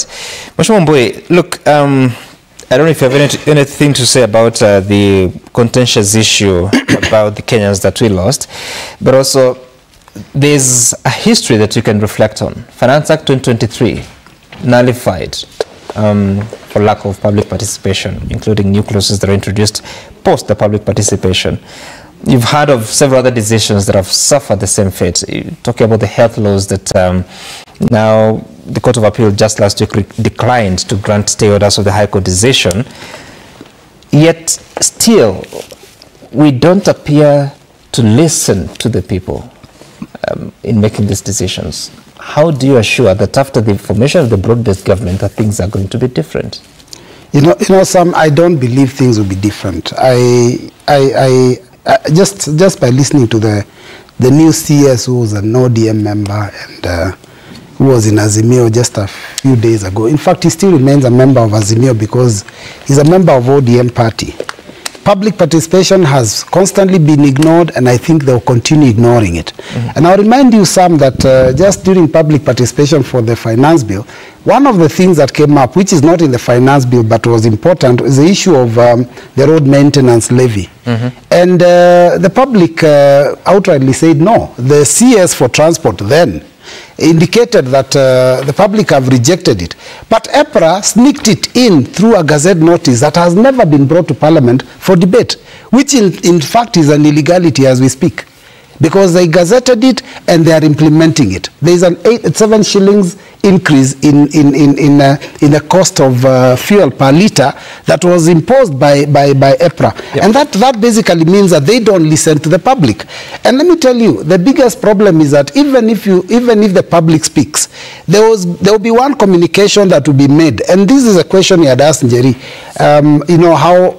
Speaker 2: Mheshimiwa Mbui, look, I don't know if you have anything to say about the contentious issue about the Kenyans that we lost, but also there's a history that you can reflect on. Finance Act 2023 nullified for lack of public participation, including new clauses that are introduced post the public participation. You've heard of several other decisions that have suffered the same fate. You're talking about the health laws that now the Court of Appeal just last week declined to grant stay orders of the High Court decision. Yet still, we don't appear to listen to the people in making these decisions. How do you assure that after the formation of the broad-based government that things are going to be different?
Speaker 3: You know, Sam, I don't believe things will be different. Just by listening to the new CS, who was an ODM member and who was in Azimio just a few days ago. In fact, he still remains a member of Azimio because he's a member of ODM party. Public participation has constantly been ignored, and I think they'll continue ignoring it. And I'll remind you, Sam, that just during public participation for the finance bill, one of the things that came up, which is not in the finance bill but was important, is the issue of the road maintenance levy. And the public outrightly said no. The CS for transport then indicated that the public have rejected it. But EPRA sneaked it in through a gazette notice that has never been brought to Parliament for debate, which in fact is an illegality as we speak, because they gazetted it and they are implementing it. There is an 7 shillings increase in the cost of fuel per litre that was imposed by EPRA. And that basically means that they don't listen to the public. And let me tell you, the biggest problem is that even if the public speaks, there will be one communication that will be made. And this is a question he had asked Njeri. You know, how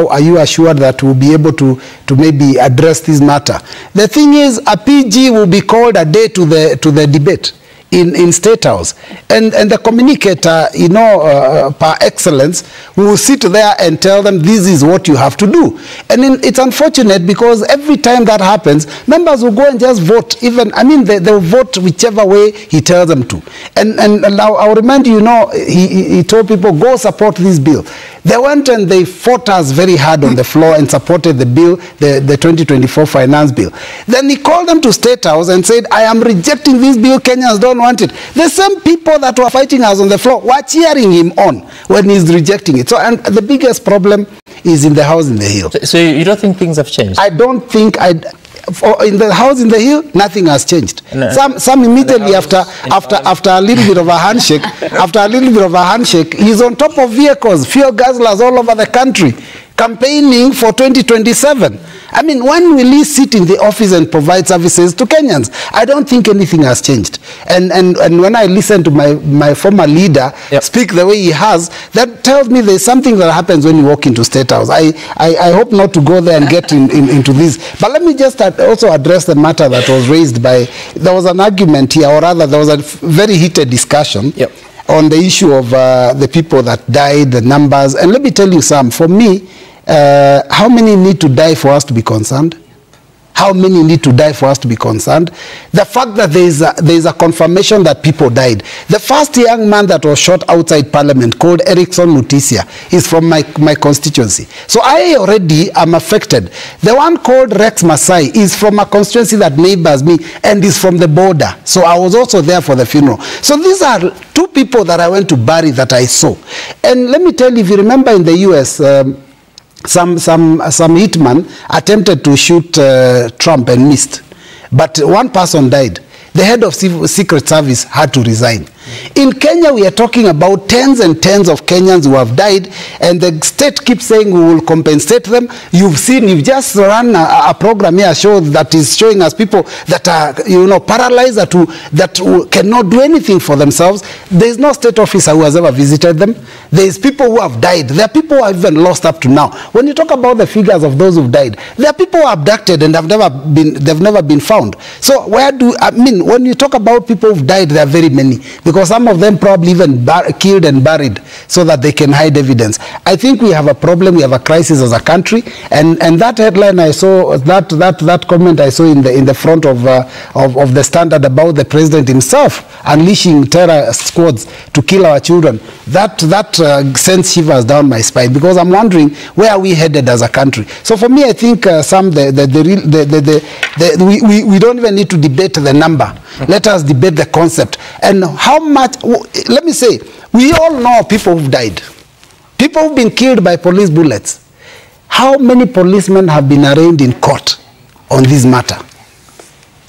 Speaker 3: are you assured that we'll be able to maybe address this matter? The thing is, a PG will be called a day to the debate. in State House. And the communicator, you know, par excellence, will sit there and tell them this is what you have to do. And it's unfortunate because every time that happens, members will go and just vote. Even, I mean, they'll vote whichever way he tells them to. And now I'll remind you, you know, he told people, go support this bill. They went and they fought us very hard on the floor and supported the bill, the 2024 finance bill. Then he called them to State House and said, I am rejecting this bill, Kenyans don't want it. The same people that were fighting us on the floor were cheering him on when he's rejecting it. So, and the biggest problem is in the House in the Hill.
Speaker 2: So you don't think things have changed?
Speaker 3: I don't think in the House in the Hill, nothing has changed. No. Some immediately after a little bit of a handshake, he's on top of vehicles, fuel guzzlers all over the country, campaigning for 2027. I mean, when will he sit in the office and provide services to Kenyans? I don't think anything has changed. And when I listen to my former leader speak the way he has, that tells me there's something that happens when you walk into State House. I hope not to go there and get into this. But let me just also address the matter that was raised by, there was an argument here, or rather there was a very heated discussion on the issue of the people that died, the numbers. And let me tell you some, for me, how many need to die for us to be concerned? How many need to die for us to be concerned? The fact that there is a confirmation that people died. The first young man that was shot outside Parliament, called Erickson Mutisia, is from my constituency. So I already am affected. The one called Rex Masai is from a constituency that neighbors me and is from the border. So I was also there for the funeral. So these are two people that I went to bury that I saw. And let me tell you, if you remember in the US, some hitman attempted to shoot Trump and missed, but one person died. The head of Secret Service had to resign. In Kenya, we are talking about tens and tens of Kenyans who have died, and the state keeps saying we will compensate them. You've just run a program here that is showing us people that are, you know, paralyzed, that cannot do anything for themselves. There is no state officer who has ever visited them. There is people who have died. There are people who have even lost up to now. When you talk about the figures of those who've died, there are people who are abducted and they've never been found. So when you talk about people who've died, there are very many, because some of them probably even killed and buried so that they can hide evidence. I think we have a problem, we have a crisis as a country, and that headline I saw, that comment I saw in the front of the Standard about the president himself unleashing terror squads to kill our children, that sends shivers down my spine, because I'm wondering, where are we headed as a country? So for me, I think we don't even need to debate the number. Let us debate the concept. And how much, let me say, we all know people who've died. People who've been killed by police bullets. How many policemen have been arraigned in court on this matter?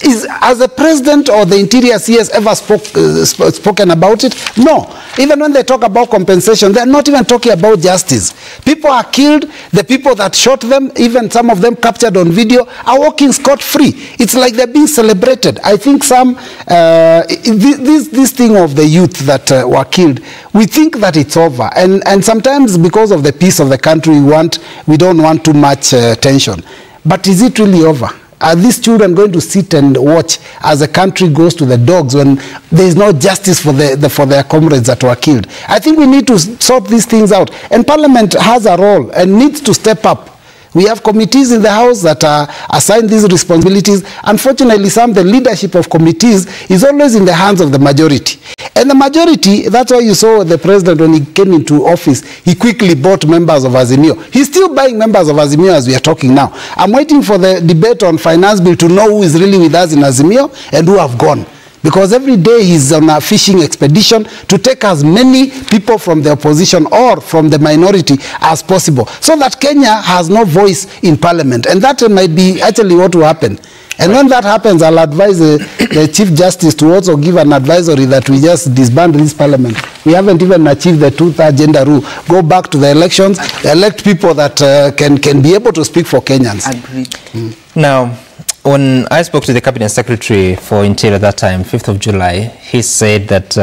Speaker 3: Has the president or the Interior CS ever spoken about it? No. Even when they talk about compensation, they're not even talking about justice. People are killed. The people that shot them, even some of them captured on video, are walking scot-free. It's like they're being celebrated. I think this thing of the youth that were killed, we think that it's over. And sometimes because of the peace of the country, we don't want too much tension. But is it really over? Are these children going to sit and watch as the country goes to the dogs when there is no justice for their comrades that were killed? I think we need to sort these things out. And Parliament has a role and needs to step up. We have committees in the House that are assigned these responsibilities. Unfortunately, the leadership of committees is always in the hands of the majority. And the majority, that's why you saw the president, when he came into office, he quickly bought members of Azimio. He's still buying members of Azimio as we are talking now. I'm waiting for the debate on finance bill to know who is really with us in Azimio and who have gone. Because every day he's on a fishing expedition to take as many people from the opposition or from the minority as possible, so that Kenya has no voice in Parliament. And that might be actually what will happen. And when that happens, I'll advise the Chief Justice to also give an advisory that we just disband this Parliament. We haven't even achieved the two-third gender rule. Go back to the elections, elect people that can be able to speak for Kenyans.
Speaker 6: Agreed.
Speaker 2: Now, when I spoke to the Cabinet Secretary for Interior at that time, 5th of July, he said that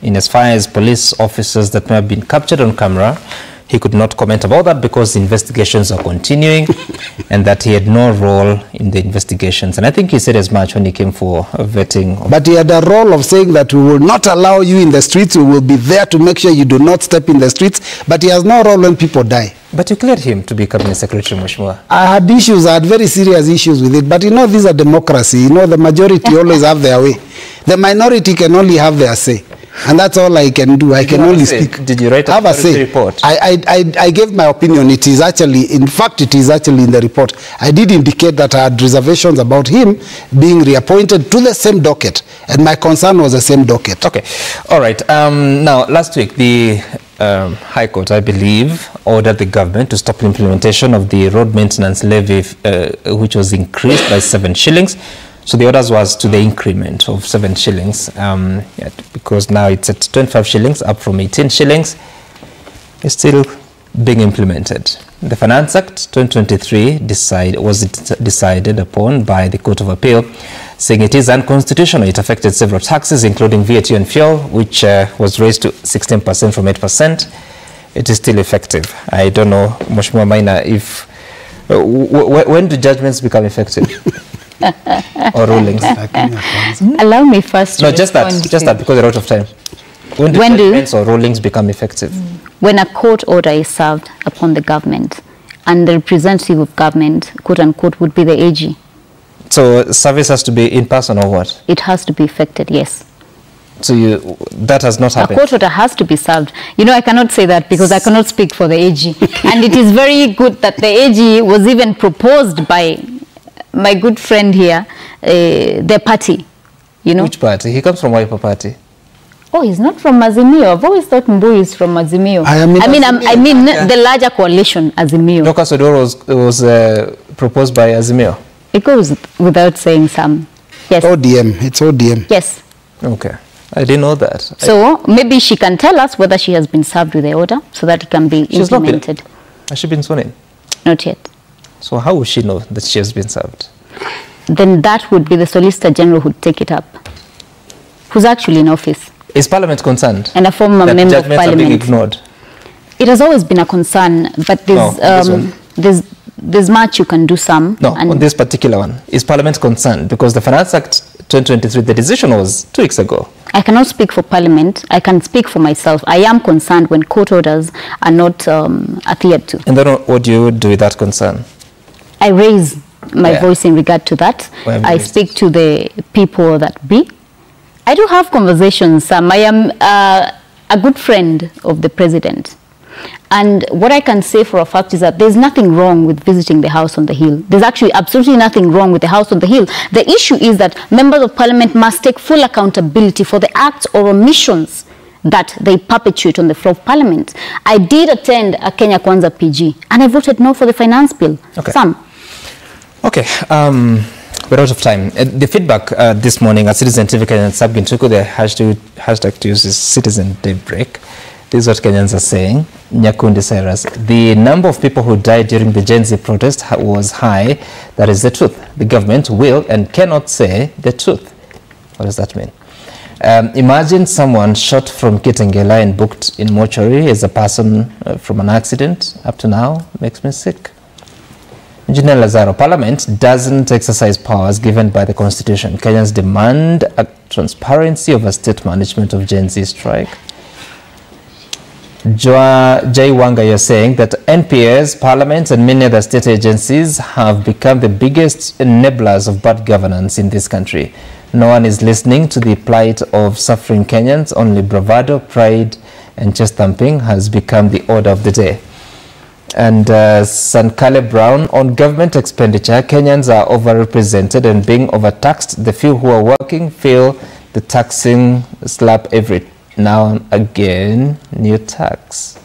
Speaker 2: in as far as police officers that may have been captured on camera, he could not comment about that because the investigations are continuing. and that he had no role in the investigations. And I think he said as much when he came for vetting.
Speaker 3: But he had a role of saying that we will not allow you in the streets, we will be there to make sure you do not step in the streets, but he has no role when people die.
Speaker 2: But you cleared him to be cabinet secretary, Mheshimiwa.
Speaker 3: I had issues, I had very serious issues with it, but you know, these are democracy. You know, the majority always have their way. The minority can only have their say. And that's all I can do. I can only speak.
Speaker 2: Did you write a report?
Speaker 3: I gave my opinion. It is actually, in fact, it is actually in the report. I did indicate that I had reservations about him being reappointed to the same docket. And my concern was the same docket.
Speaker 2: Okay. All right. Now, last week, the High Court, I believe, ordered the government to stop implementation of the road maintenance levy, which was increased by 7 shillings. So the orders was to the increment of 7 shillings, because now it's at 25 shillings, up from 18 shillings. It's still being implemented. The Finance Act 2023 was decided upon by the Court of Appeal, saying it is unconstitutional. It affected several taxes, including VAT on fuel, which was raised to 16% from 8%. It is still effective. I don't know, Mheshimiwa Maina, if when do judgments become effective? Or rulings?
Speaker 5: Allow me first to
Speaker 2: just that, because we're out of time. When do judgments or rulings become effective?
Speaker 5: When a court order is served upon the government, and the representative of government, quote unquote, would be the AG.
Speaker 2: So service has to be in person or what?
Speaker 5: It has to be effected, yes.
Speaker 2: So that has not happened?
Speaker 5: A court order has to be served. You know, I cannot say that because I cannot speak for the AG. And it is very good that the AG was even proposed by my good friend here, the party, you know.
Speaker 2: Which party? He comes from Wiper Party.
Speaker 5: Oh, he's not from Azimio. I've always thought Mbui is from Azimio. I mean the larger coalition, Azimio.
Speaker 2: Dr. Sodoro was proposed by Azimio.
Speaker 5: It goes without saying some. Yes.
Speaker 3: ODM. It's ODM.
Speaker 5: Yes.
Speaker 2: Okay. I didn't know that.
Speaker 5: So maybe she can tell us whether she has been served with the order so that it can be implemented.
Speaker 2: Has she been sworn in?
Speaker 5: Not yet.
Speaker 2: So how would she know that she has been served?
Speaker 5: Then that would be the Solicitor General who'd take it up, who's actually in office.
Speaker 2: Is Parliament concerned?
Speaker 5: And a former member of Parliament.
Speaker 2: Are being ignored?
Speaker 5: It has always been a concern, but there's much you can do some.
Speaker 2: No, on this particular one. Is Parliament concerned? Because the Finance Act 2023, the decision was 2 weeks ago.
Speaker 5: I cannot speak for Parliament. I can speak for myself. I am concerned when court orders are not adhered to.
Speaker 2: And then what do you do with that concern?
Speaker 5: I raise my voice in regard to that. I speak to the people that be. I do have conversations. I am a good friend of the president. And what I can say for a fact is that there's nothing wrong with visiting the House on the Hill. There's actually absolutely nothing wrong with the House on the Hill. The issue is that members of Parliament must take full accountability for the acts or omissions that they perpetuate on the floor of Parliament. I did attend a Kenya Kwanza PG, and I voted no for the finance bill.
Speaker 2: Okay.
Speaker 5: Okay,
Speaker 2: we're out of time. The feedback this morning at Citizen TV Kenya and Sabgin Tuku, the hashtag to use is Citizen Daybreak. This is what Kenyans are saying. Nyakundi Cyrus, the number of people who died during the Gen Z protest was high. That is the truth. The government will and cannot say the truth. What does that mean? Imagine someone shot from Kitengela and booked in mortuary as a person from an accident. Up to now, makes me sick. Engineer Lazaro, Parliament doesn't exercise powers given by the Constitution. Kenyans demand a transparency over state management of Gen Z strike. Jay Wanga, you're saying that NPAs, Parliament and many other state agencies have become the biggest enablers of bad governance in this country. No one is listening to the plight of suffering Kenyans. Only bravado, pride and chest thumping has become the order of the day. And Sankale Brown, on government expenditure, Kenyans are overrepresented and being overtaxed. The few who are working feel the taxing slap every now and again. New tax.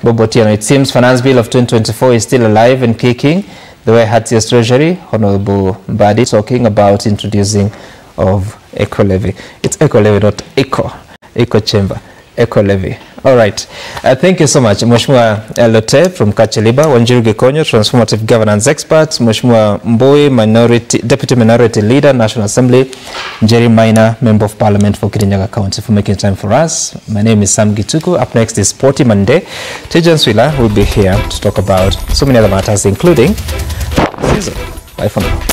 Speaker 2: Bobotiano, it seems Finance Bill of 2024 is still alive and kicking. The way Hatia's Treasury, Honorable Mbadi, talking about introducing of eco levy. It's eco levy, not eco chamber. Eco levy. All right. Thank you so much. Mheshimiwa Lote from Kacheliba, Wanjiru Gikonyo, transformative governance expert, Mheshimiwa Mbui, Deputy Minority Leader, National Assembly, Jerry Maina, Member of Parliament for Kirinyaga County, for making time for us. My name is Sam Gituku. Up next is Sporty Monday. Tejan Swila will be here to talk about so many other matters, including season. Bye for now.